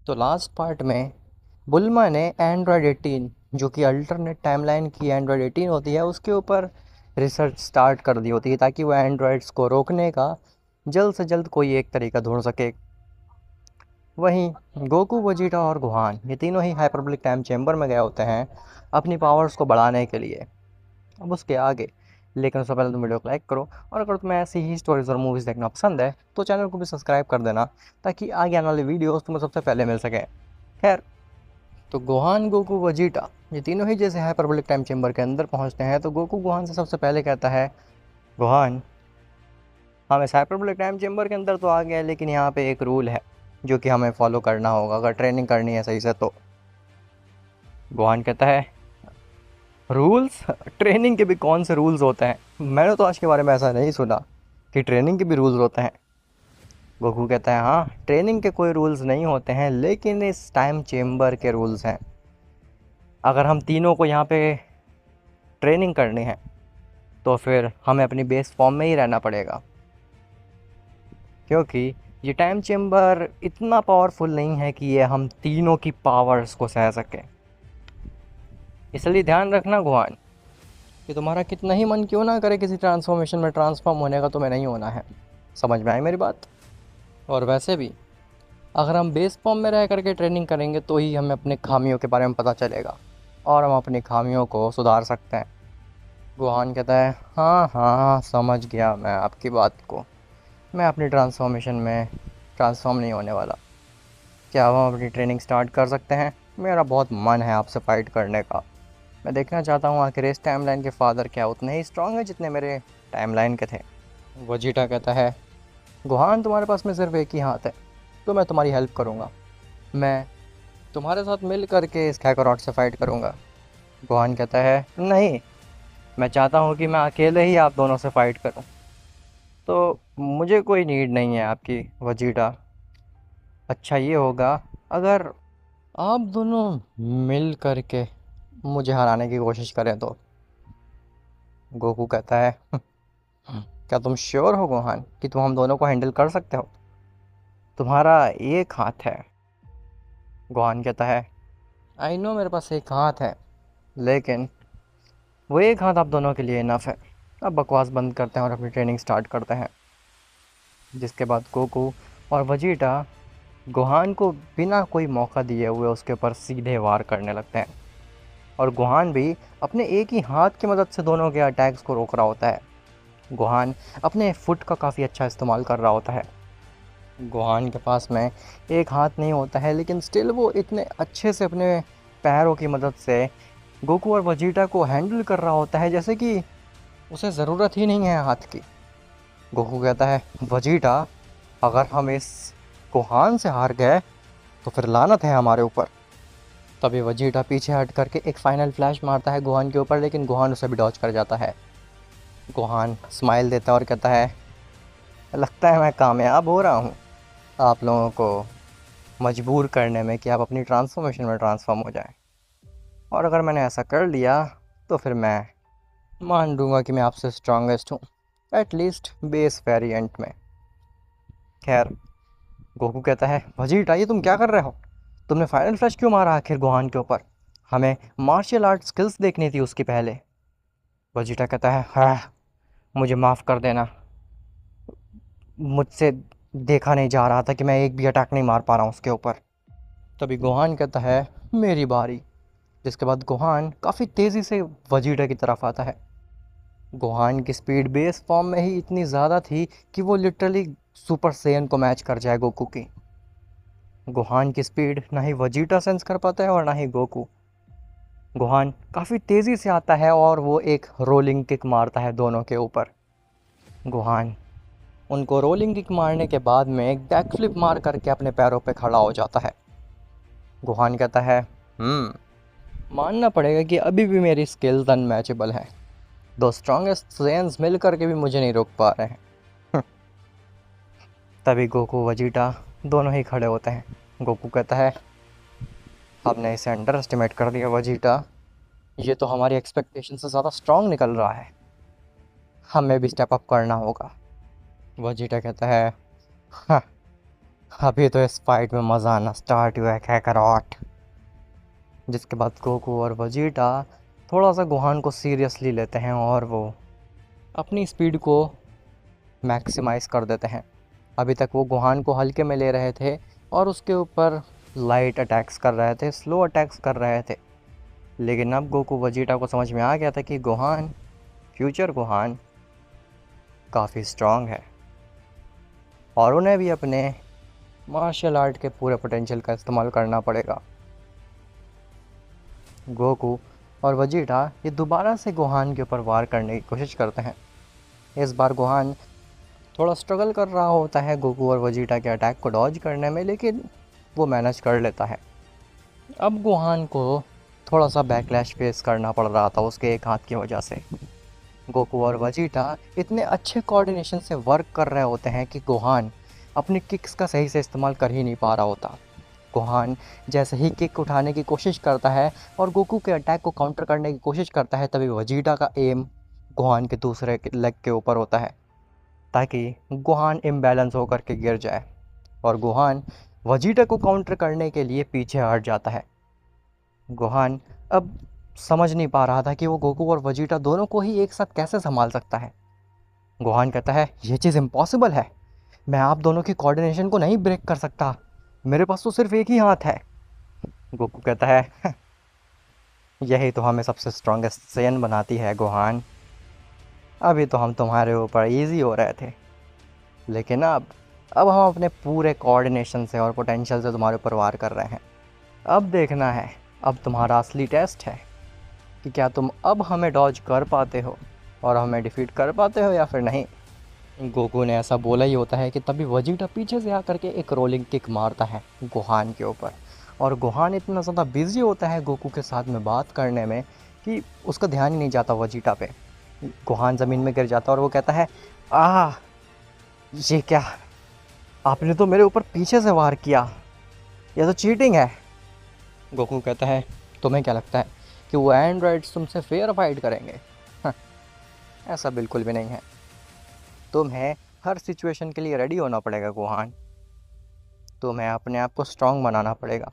तो last part में बुल्मा ने एंड्रॉयड 18 जो कि अल्टरनेट टाइमलाइन की एंड्रॉयड 18 होती है उसके ऊपर रिसर्च स्टार्ट कर दी होती है ताकि वो एंड्रॉयड्स को रोकने का जल्द से जल्द कोई एक तरीका ढूंढ सके। वहीं गोकू, वेजिटा और गोहान ये तीनों ही हाइपरबोलिक टाइम चेंबर में गए होते हैं अपनी पावर्स को बढ़ाने के लिए। अब उसके आगे, लेकिन उससे पहले तुम वीडियो को लाइक करो, और अगर तुम्हें ऐसी ही स्टोरीज़ और मूवीज़ देखना पसंद है तो चैनल को भी सब्सक्राइब कर देना ताकि आगे आने वाली वीडियोस तुम्हें सबसे पहले मिल सकें। खैर, तो गोहान, गोकू, वेजिटा ये तीनों ही जैसे हाइपरबोलिक टाइम चेंबर के अंदर पहुंचते हैं तो गोकू गोहान से सबसे पहले कहता है, गोहान, हम इस हाइपरबोलिक टाइम चेंबर के अंदर तो आ गए लेकिन यहाँ पे एक रूल है जो कि हमें फॉलो करना होगा अगर ट्रेनिंग करनी है सही से तो। गोहान कहता है, रूल्स? ट्रेनिंग के भी कौन से रूल्स होते हैं? मैंने तो आज के बारे में ऐसा नहीं सुना कि ट्रेनिंग के भी रूल्स होते हैं। गोकू कहता है, हाँ, ट्रेनिंग के कोई रूल्स नहीं होते हैं लेकिन इस टाइम चेंबर के रूल्स हैं। अगर हम तीनों को यहाँ पे ट्रेनिंग करनी है तो फिर हमें अपनी बेस फॉर्म में ही रहना पड़ेगा, क्योंकि ये टाइम चेंबर इतना पावरफुल नहीं है कि ये हम तीनों की पावर्स को सह सके। इसलिए ध्यान रखना गोहान कि तुम्हारा कितना ही मन क्यों ना करे किसी ट्रांसफॉर्मेशन में ट्रांसफॉर्म होने का, तुम्हें नहीं होना है। समझ में आई मेरी बात? और वैसे भी अगर हम बेस फॉर्म में रह करके ट्रेनिंग करेंगे तो ही हमें अपने खामियों के बारे में पता चलेगा और हम अपनी खामियों को सुधार सकते हैं। गोहान कहता है, हाँ हाँ, समझ गया मैं आपकी बात को। मैं अपनी ट्रांसफॉर्मेशन में ट्रांसफॉर्म नहीं होने वाला। क्या हम अपनी ट्रेनिंग स्टार्ट कर सकते हैं? मेरा बहुत मन है आपसे फ़ाइट करने का। मैं देखना चाहता हूँ आखिर इस टाइमलाइन के फादर क्या उतने ही स्ट्रांग हैं जितने मेरे टाइमलाइन के थे। वजीटा कहता है, गोहान, तुम्हारे पास में सिर्फ एक ही हाथ है तो मैं तुम्हारी हेल्प करूँगा। मैं तुम्हारे साथ मिल करके इस कैकारोट से फ़ाइट करूँगा। गोहान कहता है, नहीं, मैं चाहता हूँ कि मैं अकेले ही आप दोनों से फ़ाइट करूँ। तो मुझे कोई नीड नहीं है आपकी, वजीटा। अच्छा ये होगा अगर आप दोनों मिल करके मुझे हराने की कोशिश करें तो। गोकू कहता है, क्या तुम श्योर हो गोहान कि तुम हम दोनों को हैंडल कर सकते हो? तुम्हारा एक हाथ है। गोहान कहता है, आई नो मेरे पास एक हाथ है, लेकिन वो एक हाथ आप दोनों के लिए इनफ है। अब बकवास बंद करते हैं और अपनी ट्रेनिंग स्टार्ट करते हैं। जिसके बाद गोकू और वजीटा गोहान को बिना कोई मौका दिए हुए उसके ऊपर सीधे वार करने लगते हैं, और गोहान भी अपने एक ही हाथ की मदद से दोनों के अटैक्स को रोक रहा होता है। गोहान अपने फुट का काफ़ी अच्छा इस्तेमाल कर रहा होता है। गोहान के पास में एक हाथ नहीं होता है लेकिन स्टिल वो इतने अच्छे से अपने पैरों की मदद से गोकू और वजीटा को हैंडल कर रहा होता है जैसे कि उसे ज़रूरत ही नहीं है हाथ की। गोकू कहता है, वजीटा, अगर हम इस गोहान से हार गए तो फिर लानत है हमारे ऊपर। तभी वजीटा पीछे हट करके एक फाइनल फ्लैश मारता है गोहान के ऊपर, लेकिन गोहान उसे भी डॉज कर जाता है। गोहान स्माइल देता है और कहता है, लगता है मैं कामयाब हो रहा हूँ आप लोगों को मजबूर करने में कि आप अपनी ट्रांसफॉर्मेशन में ट्रांसफॉर्म हो जाएं। और अगर मैंने ऐसा कर लिया तो फिर मैं मान लूँगा कि मैं आपसे स्ट्रांगेस्ट हूँ, एटलीस्ट बेस वेरिएंट में। खैर, गोकू कहता है, वजीटा, ये तुम क्या कर रहे हो? तुमने फाइनल फ्लैश क्यों मारा आखिर गोहान के ऊपर? हमें मार्शल आर्ट स्किल्स देखनी थी उसकी पहले। वजीटा कहता है, हाँ, मुझे माफ़ कर देना, मुझसे देखा नहीं जा रहा था कि मैं एक भी अटैक नहीं मार पा रहा हूँ उसके ऊपर। तभी गोहान कहता है, मेरी बारी। जिसके बाद गोहान काफ़ी तेज़ी से वजीटा की तरफ आता है। गोहान की स्पीड बेस फॉर्म में ही इतनी ज़्यादा थी कि वो लिटरली सुपर सेयन को मैच कर जाए गोकू की। गोहान की स्पीड ना ही वजीटा सेंस कर पाता है और ना ही गोकू। गोहान काफ़ी तेज़ी से आता है और वो एक रोलिंग किक मारता है दोनों के ऊपर। गोहान उनको रोलिंग किक मारने के बाद में एक बैक फ्लिप मार करके अपने पैरों पे खड़ा हो जाता है। गोहान कहता है, मानना पड़ेगा कि अभी भी मेरी स्किल्स अनमैचेबल हैं। दो स्ट्रॉन्गेस्ट सेयन्स मिल करके भी मुझे नहीं रोक पा रहे हैं। तभी गोकू वजीटा दोनों ही खड़े होते हैं। गोकू कहता है, आपने इसे अंडर एस्टिमेट कर दिया वजीटा, ये तो हमारी एक्सपेक्टेशन से ज़्यादा स्ट्रांग निकल रहा है, हमें भी स्टेप अप करना होगा। वजीटा कहता है, हाँ, अभी तो इस फाइट में मज़ा आना स्टार्ट हुआ है काकारोट। जिसके बाद गोकू और वजीटा थोड़ा सा गोहान को सीरियसली लेते हैं और वो अपनी स्पीड को मैक्सिमाइज़ कर देते हैं। अभी तक वो गोहान को हल्के में ले रहे थे और उसके ऊपर लाइट अटैक्स कर रहे थे, स्लो अटैक्स कर रहे थे। लेकिन अब गोकू वजीटा को समझ में आ गया था कि गोहान, फ्यूचर गोहान काफ़ी स्ट्रांग है और उन्हें भी अपने मार्शल आर्ट के पूरे पोटेंशियल का इस्तेमाल करना पड़ेगा। गोकू और वजीटा ये दोबारा से गोहान के ऊपर वार करने की कोशिश करते हैं। इस बार गोहान थोड़ा स्ट्रगल कर रहा होता है गोकू और वजीटा के अटैक को डॉज करने में, लेकिन वो मैनेज कर लेता है। अब गोहान को थोड़ा सा बैकलैश फेस करना पड़ रहा था उसके एक हाथ की वजह से। गोकू और वजीटा इतने अच्छे कोऑर्डिनेशन से वर्क कर रहे होते हैं कि गोहान अपनी किक्स का सही से इस्तेमाल कर ही नहीं पा रहा होता। गोहान जैसे ही किक उठाने की कोशिश करता है और गोकू के अटैक को काउंटर करने की कोशिश करता है, तभी वजीटा का एम गोहान के दूसरे लेग के ऊपर होता है ताकि गोहान इम्बैलेंस होकर के गिर जाए और गोहान वजीटा को काउंटर करने के लिए पीछे हट जाता है। गोहान अब समझ नहीं पा रहा था कि वो गोकू और वजीटा दोनों को ही एक साथ कैसे संभाल सकता है। गोहान कहता है ये चीज़ इम्पॉसिबल है, मैं आप दोनों की कोऑर्डिनेशन को नहीं ब्रेक कर सकता, मेरे पास तो सिर्फ एक ही हाथ है। गोकू कहता है यही तो हमें सबसे स्ट्रॉन्गेस्ट सेन बनाती है गोहान। अभी तो हम तुम्हारे ऊपर इजी हो रहे थे, लेकिन अब हम अपने पूरे कोऑर्डिनेशन से और पोटेंशियल से तुम्हारे ऊपर वार कर रहे हैं। अब देखना है, अब तुम्हारा असली टेस्ट है कि क्या तुम अब हमें डॉज कर पाते हो और हमें डिफीट कर पाते हो या फिर नहीं। गोकू ने ऐसा बोला ही होता है कि तभी वजीटा पीछे से आकर के एक रोलिंग किक मारता है गोहान के ऊपर और गोहान इतना ज़्यादा बिजी होता है गोकू के साथ में बात करने में कि उसका ध्यान ही नहीं जाता वजीटा पे। गोहान ज़मीन में गिर जाता है और वो कहता है ये क्या, आपने तो मेरे ऊपर पीछे से वार किया, यह तो चीटिंग है। गोकू कहता है तुम्हें क्या लगता है कि वो एंड्रॉइड्स तुमसे फेयर फाइट करेंगे? हाँ, ऐसा बिल्कुल भी नहीं है। तुम्हें हर सिचुएशन के लिए रेडी होना पड़ेगा गोहान, तुम्हें अपने आप को स्ट्रांग बनाना पड़ेगा।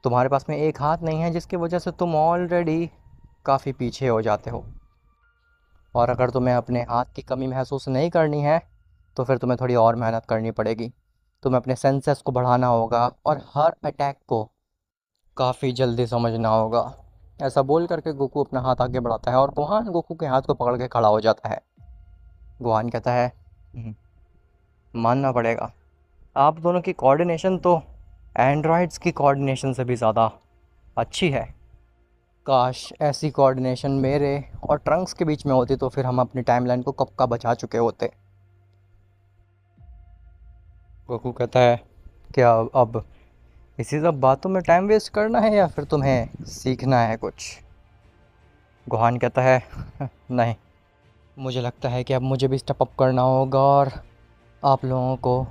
तुम्हारे पास में एक हाथ नहीं है जिसकी वजह से तुम ऑलरेडी काफ़ी पीछे हो जाते हो, और अगर तुम्हें अपने हाथ की कमी महसूस नहीं करनी है तो फिर तुम्हें थोड़ी और मेहनत करनी पड़ेगी। तुम्हें अपने सेंसेस को बढ़ाना होगा और हर अटैक को काफ़ी जल्दी समझना होगा। ऐसा बोल करके गोकू अपना हाथ आगे बढ़ाता है और गोहान गोकू के हाथ को पकड़ के खड़ा हो जाता है। गोहान कहता है मानना पड़ेगा, आप दोनों की कोऑर्डिनेशन तो एंड्रॉइड्स की कोऑर्डिनेशन से भी ज़्यादा अच्छी है। काश ऐसी कोऑर्डिनेशन मेरे और ट्रंक्स के बीच में होती तो फिर हम अपनी टाइमलाइन को कब का बचा चुके होते। गोकू कहता है क्या अब इसी सब बातों में टाइम वेस्ट करना है या फिर तुम्हें सीखना है कुछ? गोहान कहता है नहीं, मुझे लगता है कि अब मुझे भी स्टेप अप करना होगा और आप लोगों को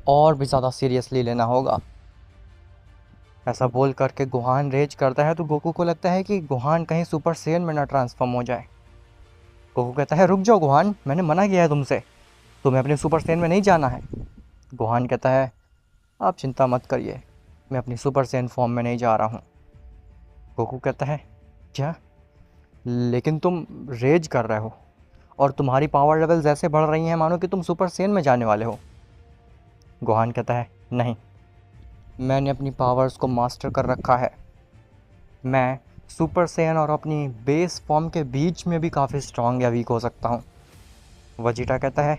और भी ज़्यादा सीरियसली लेना होगा। ऐसा बोल करके गोहान रेज करता है तो गोकू को लगता है कि गोहान कहीं सुपर सेयन में ना ट्रांसफॉर्म हो जाए। गोकू कहता है रुक जाओ गोहान, मैंने मना किया है तुमसे, तुम्हें अपने सुपर सेयन में नहीं जाना है। गोहान कहता है आप चिंता मत करिए, मैं अपनी सुपर सेयन फॉर्म में नहीं जा रहा हूँ। गोकू कहता है क्या, लेकिन तुम रेज कर रहे हो और तुम्हारी पावर लेवल्स ऐसे बढ़ रही हैं मानो कि तुम सुपर सेयन में जाने वाले हो। गोहान कहता है नहीं, मैंने अपनी पावर्स को मास्टर कर रखा है, मैं सुपर सेयन और अपनी बेस फॉर्म के बीच में भी काफ़ी स्ट्रांग या वीक हो सकता हूँ। वजीटा कहता है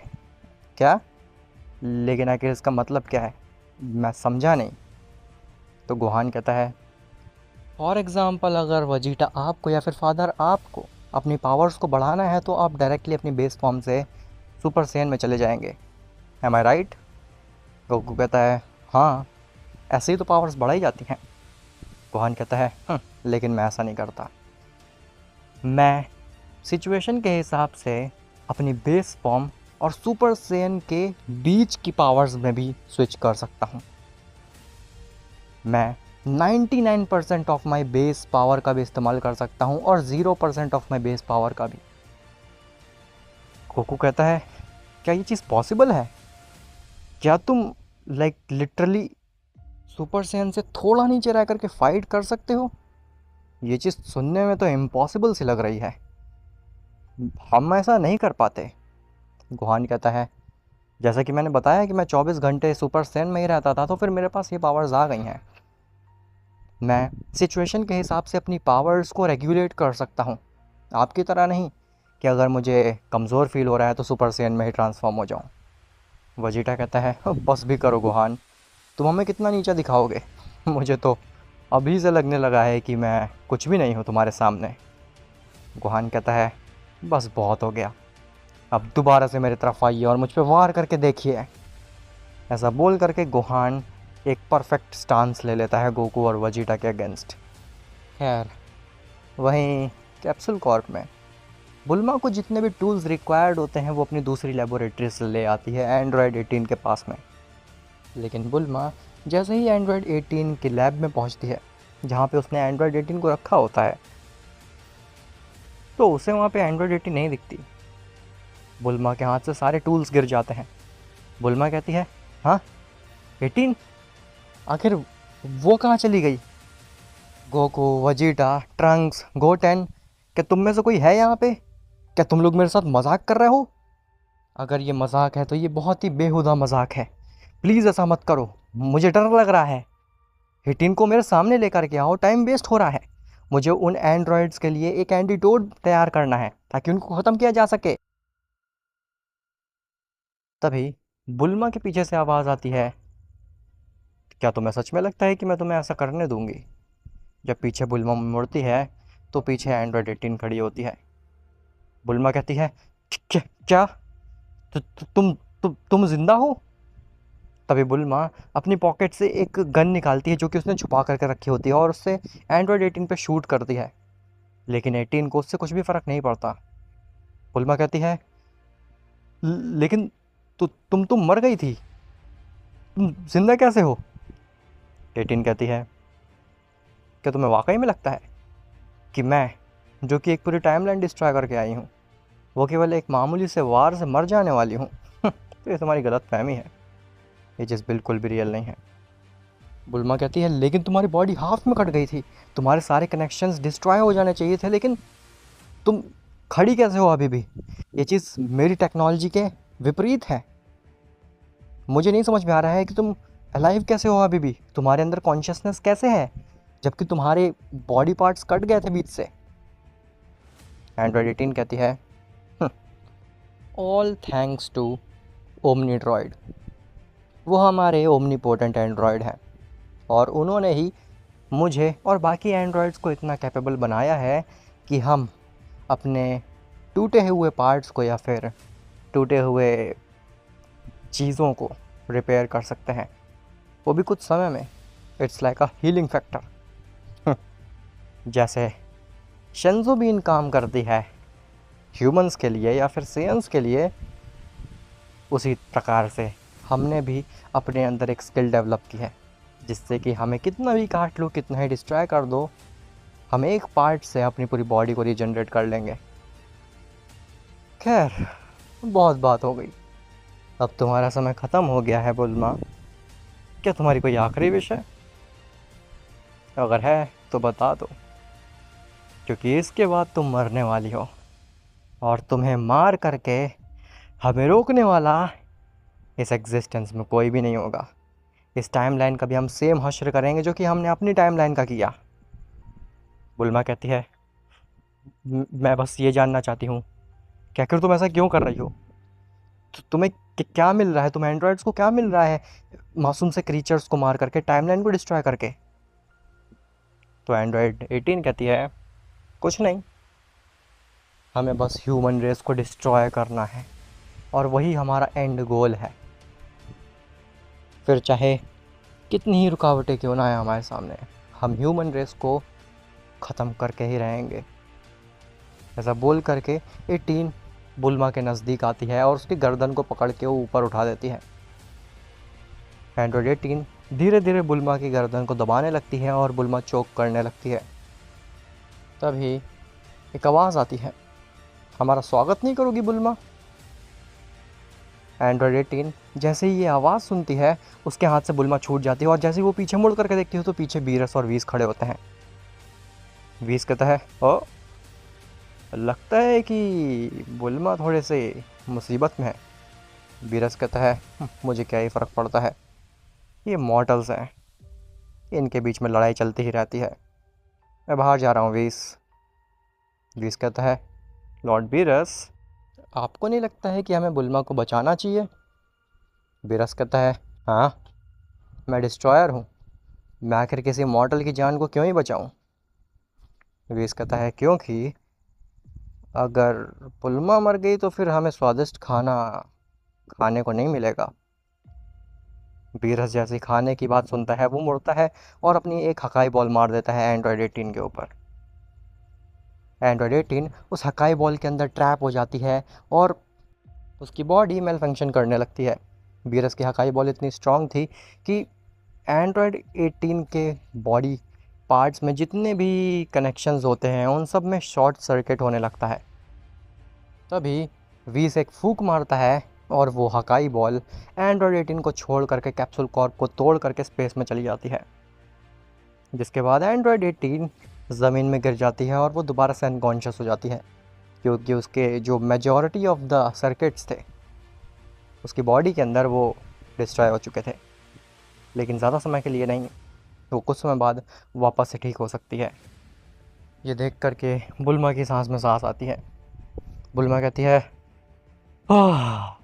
क्या, लेकिन आखिर इसका मतलब क्या है, मैं समझा नहीं। तो गोहान कहता है फॉर एग्ज़ाम्पल अगर वजीटा आपको या फिर फादर आपको अपनी पावर्स को बढ़ाना है तो आप डायरेक्टली अपनी बेस फॉर्म से सुपर सेयन में चले जाएंगे, एम आई राइट? गोकू कहता है हाँ, ऐसे ही तो पावर्स बढ़ाई जाती हैं। गोहान कहता है लेकिन मैं ऐसा नहीं करता, मैं सिचुएशन के हिसाब से अपनी बेस फॉर्म और सुपर सेयन के बीच की पावर्स में भी स्विच कर सकता हूँ। मैं 99% ऑफ माई बेस पावर का भी इस्तेमाल कर सकता हूँ और 0% ऑफ माई बेस पावर का भी। गोकू कहता है क्या ये चीज़ पॉसिबल है? क्या तुम लाइक लिटरली सुपर सैयन से थोड़ा नीचे रह करके फाइट कर सकते हो? ये चीज़ सुनने में तो इम्पॉसिबल सी लग रही है। हम ऐसा नहीं कर पाते। गुहान कहता है, जैसा कि मैंने बताया कि मैं 24 घंटे सुपर सैयन में ही रहता था, तो फिर मेरे पास ये पावर्स आ गई हैं। मैं सिचुएशन के हिसाब से अपनी पावर्स को रेगुलेट कर सकता हूँ, आपकी तरह नहीं कि अगर मुझे कमज़ोर फील हो रहा है तो सुपर सैयन में ही ट्रांसफॉर्म हो जाऊँ। वजीटा कहता है, बस भी करो गुहान, तुम हमें कितना नीचा दिखाओगे? मुझे तो अभी से लगने लगा है कि मैं कुछ भी नहीं हूँ तुम्हारे सामने। गुहान कहता है, बस बहुत हो गया, अब दोबारा से मेरी तरफ आइए और मुझ पे वार करके देखिए। ऐसा बोल करके गुहान एक परफेक्ट स्टांस ले लेता है गोकू और वजीटा के अगेंस्ट। खैर, वहीं कैप्सूल कॉर्प में बुल्मा को जितने भी टूल्स रिक्वायर्ड होते हैं वो अपनी दूसरी लेबोरेटरी से ले आती है एंड्रॉयड 18 के पास में। लेकिन बुल्मा जैसे ही एंड्रॉयड 18 की लैब में पहुंचती है, जहां पे उसने एंड्रॉयड 18 को रखा होता है, तो उसे वहां पे एंड्रॉयड 18 नहीं दिखती। बुल्मा के हाथ से सारे टूल्स गिर जाते हैं। बुल्मा कहती है, हाँ 18, आखिर वो कहाँ चली गई? गोकू, वजीटा, ट्रंक्स, गोटेन, क्या तुम में से कोई है यहाँ पे? क्या तुम लोग मेरे साथ मजाक कर रहे हो? अगर ये मजाक है तो ये बहुत ही बेहुदा मजाक है। प्लीज़ ऐसा मत करो, मुझे डर लग रहा है। 18 को मेरे सामने लेकर के आओ, टाइम वेस्ट हो रहा है। मुझे उन एंड्रॉयड्स के लिए एक एंटीडोट तैयार करना है ताकि उनको ख़त्म किया जा सके। तभी बुल्मा के पीछे से आवाज़ आती है, क्या तुम्हें सच में लगता है कि मैं तुम्हें ऐसा करने दूंगी? जब पीछे बुल्मा मुड़ती है तो पीछे एंड्रॉयड 18 खड़ी होती है। बुल्मा कहती है, क्या क्या तुम जिंदा हो? तभी बुल्मा अपनी पॉकेट से एक गन निकालती है जो कि उसने छुपा करके रखी होती है और उससे एंड्रॉयड 18 पे शूट करती है। लेकिन 18 को उससे कुछ भी फ़र्क नहीं पड़ता। बुल्मा कहती है, लेकिन तुम मर गई थी, तुम जिंदा कैसे हो? 18 कहती है, क्या तुम्हें वाकई में लगता है कि मैं, जो कि एक पूरी टाइमलाइन डिस्ट्रॉय करके आई हूँ, वो केवल एक मामूली से वार से मर जाने वाली हूँ? तो ये तुम्हारी गलत फहमी है, ये चीज़ बिल्कुल भी रियल नहीं है। बुल्मा कहती है, लेकिन तुम्हारी बॉडी हाफ में कट गई थी, तुम्हारे सारे कनेक्शंस डिस्ट्रॉय हो जाने चाहिए थे, लेकिन तुम खड़ी कैसे हो अभी भी? ये चीज़ मेरी टेक्नोलॉजी के विपरीत है। मुझे नहीं समझ में आ रहा है कि तुम अलाइव कैसे हो अभी भी, तुम्हारे अंदर कॉन्शियसनेस कैसे है जबकि तुम्हारे बॉडी पार्ट्स कट गए थे बीच से। एंड्रॉयड 18 कहती है, ऑल थैंक्स टू ओमनीड्रॉयड, वो हमारे ओमनीपोटेंट एंड्रॉयड हैं और उन्होंने ही मुझे और बाकी एंड्रॉयड्स को इतना कैपेबल बनाया है कि हम अपने टूटे हुए पार्ट्स को या फिर टूटे हुए चीज़ों को रिपेयर कर सकते हैं, वो भी कुछ समय में। It's like a healing factor. जैसे शिंजो बीन काम करती है ह्यूमंस के लिए या फिर सेयंस के लिए, उसी प्रकार से हमने भी अपने अंदर एक स्किल डेवलप की है जिससे कि हमें कितना भी काट लो, कितना ही डिस्ट्रॉय कर दो, हम एक पार्ट से अपनी पूरी बॉडी को रीजनरेट कर लेंगे। खैर, बहुत बात हो गई, अब तुम्हारा समय ख़त्म हो गया है बुल्मा। क्या तुम्हारी कोई आखिरी विश है? अगर है तो बता दो, क्योंकि इसके बाद तुम मरने वाली हो और तुम्हें मार करके हमें रोकने वाला इस एग्जिस्टेंस में कोई भी नहीं होगा। इस टाइमलाइन का भी हम सेम हश्र करेंगे जो कि हमने अपनी टाइमलाइन का किया। बुल्मा कहती है, मैं बस ये जानना चाहती हूँ कि आखिर तुम ऐसा क्यों कर रही हो? तुम्हें क्या मिल रहा है, तुम्हें एंड्रॉयड्स को क्या मिल रहा है मासूम से क्रीचर्स को मार करके, टाइमलाइन को डिस्ट्रॉय करके? तो एंड्रॉयड 18 कहती है, कुछ नहीं, हमें बस ह्यूमन रेस को डिस्ट्रॉय करना है और वही हमारा एंड गोल है। फिर चाहे कितनी ही रुकावटें क्यों ना आए हमारे सामने, हम ह्यूमन रेस को ख़त्म करके ही रहेंगे। ऐसा बोल करके 18 बुल्मा के नज़दीक आती है और उसकी गर्दन को पकड़ के वो ऊपर उठा देती है। एंड्रॉयड 18 धीरे धीरे बुल्मा की गर्दन को दबाने लगती है और बुल्मा चोक करने लगती है। तभी एक आवाज़ आती है, हमारा स्वागत नहीं करोगी बुल्मा? एंड्रॉयड 18 जैसे ही ये आवाज़ सुनती है उसके हाथ से बुल्मा छूट जाती है और जैसे ही वो पीछे मुड़ करके देखती है तो पीछे बीरस और वीस खड़े होते हैं। वीस कहता है ओ, लगता है कि बुल्मा थोड़े से मुसीबत में है। बीरस कहता है मुझे क्या ही फ़र्क पड़ता है, ये मॉर्टल्स हैं, इनके बीच में लड़ाई चलती ही रहती है, मैं बाहर जा रहा हूँ वीस। वीस कहता है लॉर्ड बीरस, आपको नहीं लगता है कि हमें बुल्मा को बचाना चाहिए? बीरस कहता है हाँ, मैं डिस्ट्रॉयर हूँ, मैं आखिर किसी मॉर्टल की जान को क्यों ही बचाऊँ? वीस कहता है क्योंकि अगर बुल्मा मर गई तो फिर हमें स्वादिष्ट खाना खाने को नहीं मिलेगा। बीरस जैसी खाने की बात सुनता है वो मुड़ता है और अपनी एक हकाई बॉल मार देता है एंड्रॉयड 18 के ऊपर। एंड्रॉयड 18 उस हकाई बॉल के अंदर ट्रैप हो जाती है और उसकी बॉडी मेल फंक्शन करने लगती है। बीरस की हकाई बॉल इतनी स्ट्रांग थी कि एंड्रॉयड 18 के बॉडी पार्ट्स में जितने भी कनेक्शंस होते हैं उन सब में शॉर्ट सर्किट होने लगता है। तभी वीस एक फूंक मारता है और वो हकाई बॉल एंड्रॉयड 18 को छोड़ करके कैप्सूल कॉर्प को तोड़ करके स्पेस में चली जाती है, जिसके बाद एंड्रॉयड 18 ज़मीन में गिर जाती है और वो दोबारा से अनकॉन्शियस हो जाती है, क्योंकि उसके जो मेजॉरिटी ऑफ द सर्किट्स थे उसकी बॉडी के अंदर वो डिस्ट्रॉय हो चुके थे, लेकिन ज़्यादा समय के लिए नहीं, वो कुछ समय बाद वापस से ठीक हो सकती है। ये देख करके बुल्मा की सांस में सांस आती है। बुल्मा कहती है आह,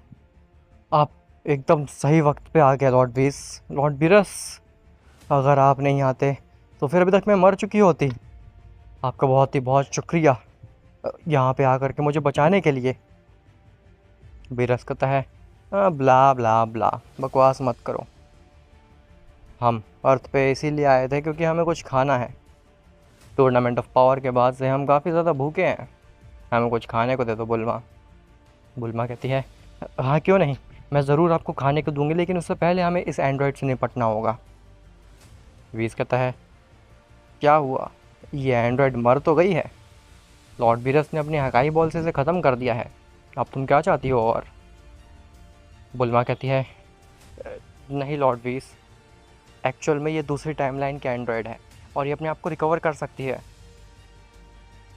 आप एकदम सही वक्त पे आ गए लॉर्ड बीस, लॉर्ड बीरस, अगर आप नहीं आते तो फिर अभी तक मैं मर चुकी होती। आपका बहुत शुक्रिया यहाँ पे आकर के मुझे बचाने के लिए। बीरस कहता है ब्ला ब्ला ब्ला, बकवास मत करो, हम अर्थ पे इसीलिए आए थे क्योंकि हमें कुछ खाना है। टूर्नामेंट ऑफ पावर के बाद से हम काफ़ी ज़्यादा भूखे हैं, हमें कुछ खाने को दे दो बुल्मा। बुल्मा कहती है हाँ क्यों नहीं, मैं ज़रूर आपको खाने को दूंगी, लेकिन उससे पहले हमें इस एंड्रॉयड से निपटना होगा। वीस कहता है क्या हुआ, ये एंड्रॉयड मर तो गई है, लॉर्ड बीरस ने अपनी हकाई बॉल से इसे ख़त्म कर दिया है, अब तुम क्या चाहती हो? और बुल्मा कहती है नहीं लॉर्ड बीस, एक्चुअल में ये दूसरी टाइमलाइन के एंड्रॉयड है और ये अपने आप को रिकवर कर सकती है।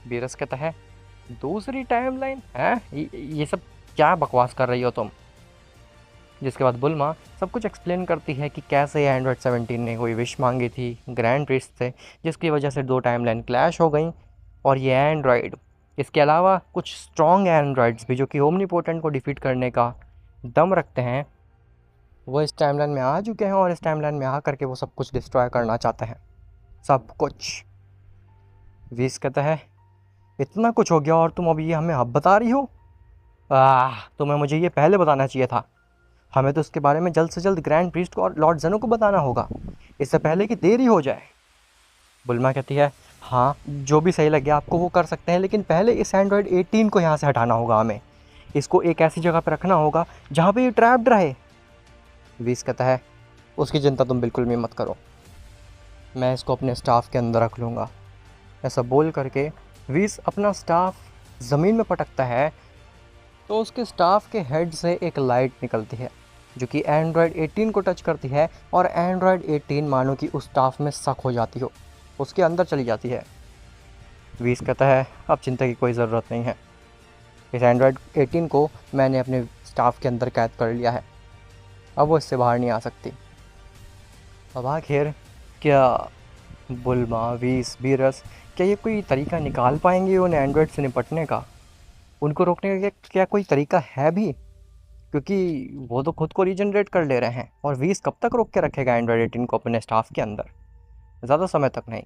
बीरस कहता है दूसरी टाइमलाइन है, ये सब क्या बकवास कर रही हो तुम? जिसके बाद बुल्मा सब कुछ एक्सप्लेन करती है कि कैसे एंड्रॉयड 17 ने कोई विश मांगी थी ग्रैंड प्रिस्ट से, जिसकी वजह से दो टाइमलाइन क्लैश हो गई, और ये एंड्रॉयड इसके अलावा कुछ स्ट्रॉन्ग एंड्रॉयड्स भी जो कि ओमनीपोटेंट को डिफीट करने का दम रखते हैं, वो इस टाइमलाइन में आ चुके हैं और इस टाइमलाइन में आ करके वो सब कुछ डिस्ट्रॉय करना चाहते हैं, सब कुछ। वीस कहता है इतना कुछ हो गया और तुम अभी ये हमें अब बता रही हो? तुम्हें मुझे ये पहले बताना चाहिए था, हमें तो इसके बारे में जल्द से जल्द ग्रैंड प्रीस्ट को और लॉर्ड जेनो को बताना होगा, इससे पहले कि देरी हो जाए। बुल्मा कहती है हाँ, जो भी सही लगे आपको वो कर सकते हैं, लेकिन पहले इस एंड्रॉयड 18 को यहाँ से हटाना होगा, हमें इसको एक ऐसी जगह पर रखना होगा जहाँ पे ये ट्रैप्ड रहे। वीस कहता है उसकी चिंता तुम बिल्कुल भी मत करो, मैं इसको अपने स्टाफ के अंदर रख लूँगा। ऐसा बोल करके वीस अपना स्टाफ ज़मीन में पटकता है तो उसके स्टाफ के हेड से एक लाइट निकलती है जो कि एंड्रॉयड 18 को टच करती है और एंड्रॉयड 18 मानो कि उस स्टाफ में शक हो जाती हो, उसके अंदर चली जाती है। वीस कहता है अब चिंता की कोई ज़रूरत नहीं है, इस एंड्रॉयड 18 को मैंने अपने स्टाफ के अंदर कैद कर लिया है, अब वो इससे बाहर नहीं आ सकती। अब आखिर क्या बुल्मा, वीस, बीरस क्या ये कोई तरीका निकाल पाएंगे उन एंड्रॉयड से निपटने का? उनको रोकने का क्या कोई तरीका है भी? क्योंकि वो तो खुद को रीजनरेट कर ले रहे हैं और वीस कब तक रोक के रखेगा एंड्रॉयड 18 को अपने स्टाफ के अंदर? ज़्यादा समय तक नहीं।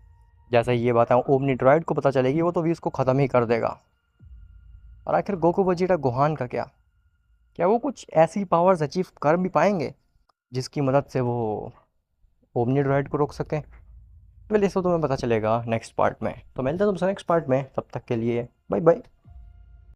जैसे ये बात ओमनी ड्रॉइड को पता चलेगी वो तो वीस को ख़त्म ही कर देगा। और आखिर गोकू वेजिटा गोहान का क्या, क्या वो कुछ ऐसी पावर्स अचीव कर भी पाएंगे जिसकी मदद से वो ओमनी ड्रॉइड को रोक सकें? वेल ये सब तुम्हें पता चलेगा नेक्स्ट पार्ट में, तो मिलते हैं तुमसे नेक्स्ट पार्ट में, तब तक के लिए बाय बाय।